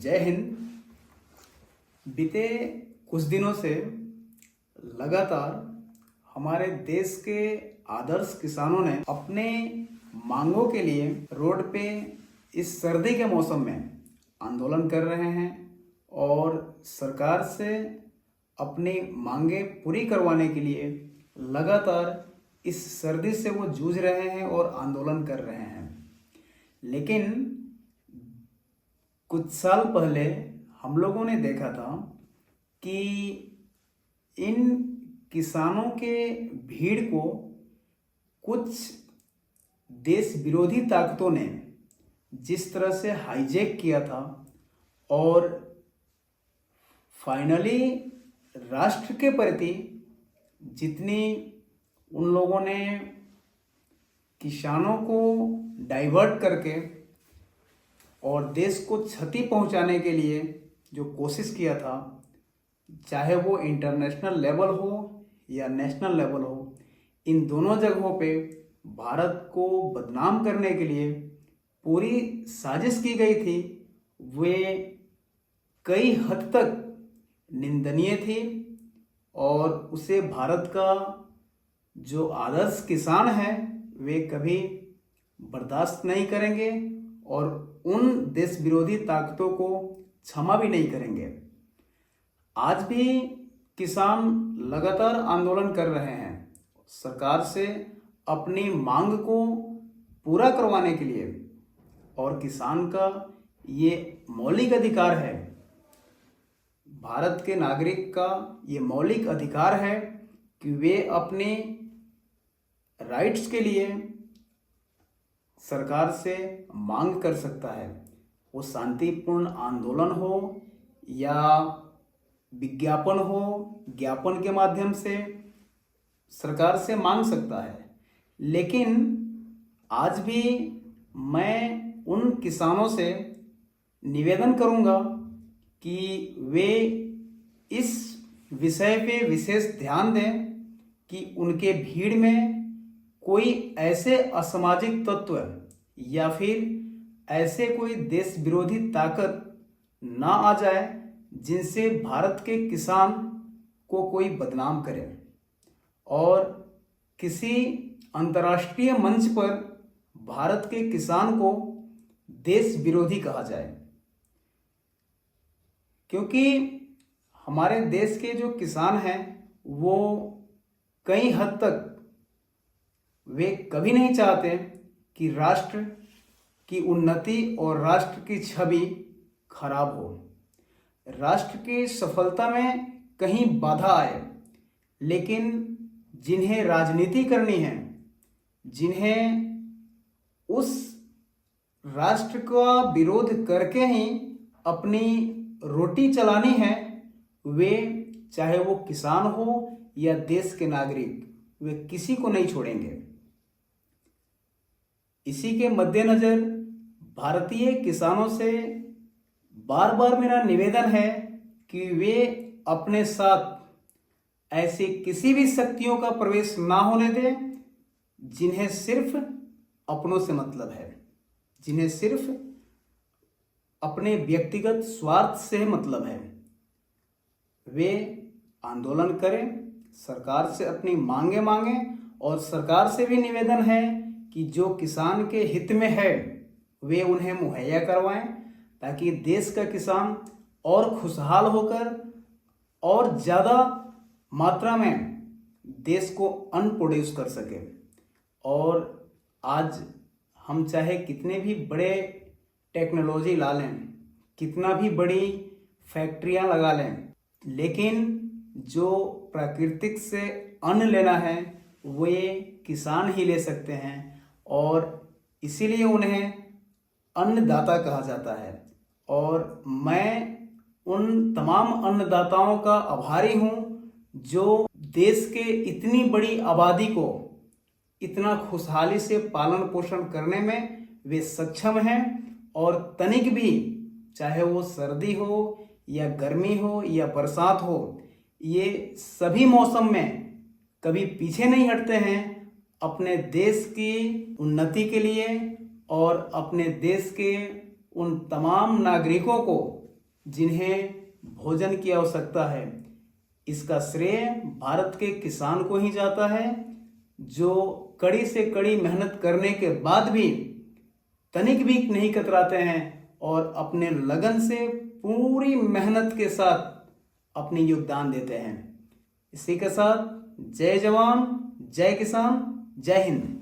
जय हिंद। बीते कुछ दिनों से लगातार हमारे देश के आदर्श किसानों ने अपने मांगों के लिए रोड पे इस सर्दी के मौसम में आंदोलन कर रहे हैं और सरकार से अपनी मांगे पूरी करवाने के लिए लगातार इस सर्दी से वो जूझ रहे हैं और आंदोलन कर रहे हैं। लेकिन कुछ साल पहले हम लोगों ने देखा था कि इन किसानों के भीड़ को कुछ देश विरोधी ताकतों ने जिस तरह से हाईजैक किया था और फाइनली राष्ट्र के प्रति जितनी उन लोगों ने किसानों को डाइवर्ट करके और देश को क्षति पहुंचाने के लिए जो कोशिश किया था, चाहे वो इंटरनेशनल लेवल हो या नेशनल लेवल हो, इन दोनों जगहों पे भारत को बदनाम करने के लिए पूरी साजिश की गई थी, वे कई हद तक निंदनीय थी और उसे भारत का जो आदर्श किसान है वे कभी बर्दाश्त नहीं करेंगे और उन देश विरोधी ताकतों को क्षमा भी नहीं करेंगे। आज भी किसान लगातार आंदोलन कर रहे हैं सरकार से अपनी मांग को पूरा करवाने के लिए, और किसान का ये मौलिक अधिकार है, भारत के नागरिक का ये मौलिक अधिकार है कि वे अपने राइट्स के लिए सरकार से मांग कर सकता है। वो शांतिपूर्ण आंदोलन हो या विज्ञापन हो, ज्ञापन के माध्यम से सरकार से मांग सकता है। लेकिन आज भी मैं उन किसानों से निवेदन करूंगा कि वे इस विषय पे विशेष ध्यान दें कि उनके भीड़ में कोई ऐसे असामाजिक तत्व या फिर ऐसे कोई देश विरोधी ताकत ना आ जाए जिनसे भारत के किसान को कोई बदनाम करे और किसी अंतर्राष्ट्रीय मंच पर भारत के किसान को देश विरोधी कहा जाए। क्योंकि हमारे देश के जो किसान हैं वो कई हद तक वे कभी नहीं चाहते कि राष्ट्र की उन्नति और राष्ट्र की छवि खराब हो, राष्ट्र की सफलता में कहीं बाधा आए। लेकिन जिन्हें राजनीति करनी है, जिन्हें उस राष्ट्र का विरोध करके ही अपनी रोटी चलानी है, वे चाहे वो किसान हो या देश के नागरिक, वे किसी को नहीं छोड़ेंगे। इसी के मद्देनजर भारतीय किसानों से बार बार मेरा निवेदन है कि वे अपने साथ ऐसी किसी भी शक्तियों का प्रवेश ना होने दें जिन्हें सिर्फ अपनों से मतलब है, जिन्हें सिर्फ अपने व्यक्तिगत स्वार्थ से मतलब है। वे आंदोलन करें, सरकार से अपनी मांगे मांगें और सरकार से भी निवेदन है कि जो किसान के हित में है वे उन्हें मुहैया करवाएं, ताकि देश का किसान और खुशहाल होकर और ज़्यादा मात्रा में देश को अन्न प्रोड्यूस कर सके। और आज हम चाहे कितने भी बड़े टेक्नोलॉजी ला लें, कितना भी बड़ी फैक्ट्रियां लगा लें, लेकिन जो प्राकृतिक से अन्न लेना है वो ये किसान ही ले सकते हैं और इसीलिए उन्हें अन्नदाता कहा जाता है। और मैं उन तमाम अन्नदाताओं का आभारी हूँ जो देश के इतनी बड़ी आबादी को इतना खुशहाली से पालन पोषण करने में वे सक्षम हैं और तनिक भी, चाहे वो सर्दी हो या गर्मी हो या बरसात हो, ये सभी मौसम में कभी पीछे नहीं हटते हैं अपने देश की उन्नति के लिए और अपने देश के उन तमाम नागरिकों को जिन्हें भोजन की आवश्यकता है। इसका श्रेय भारत के किसान को ही जाता है, जो कड़ी से कड़ी मेहनत करने के बाद भी तनिक भी नहीं कतराते हैं और अपने लगन से पूरी मेहनत के साथ अपनी योगदान देते हैं। इसी के साथ जय जवान, जय किसान, जय हिंद।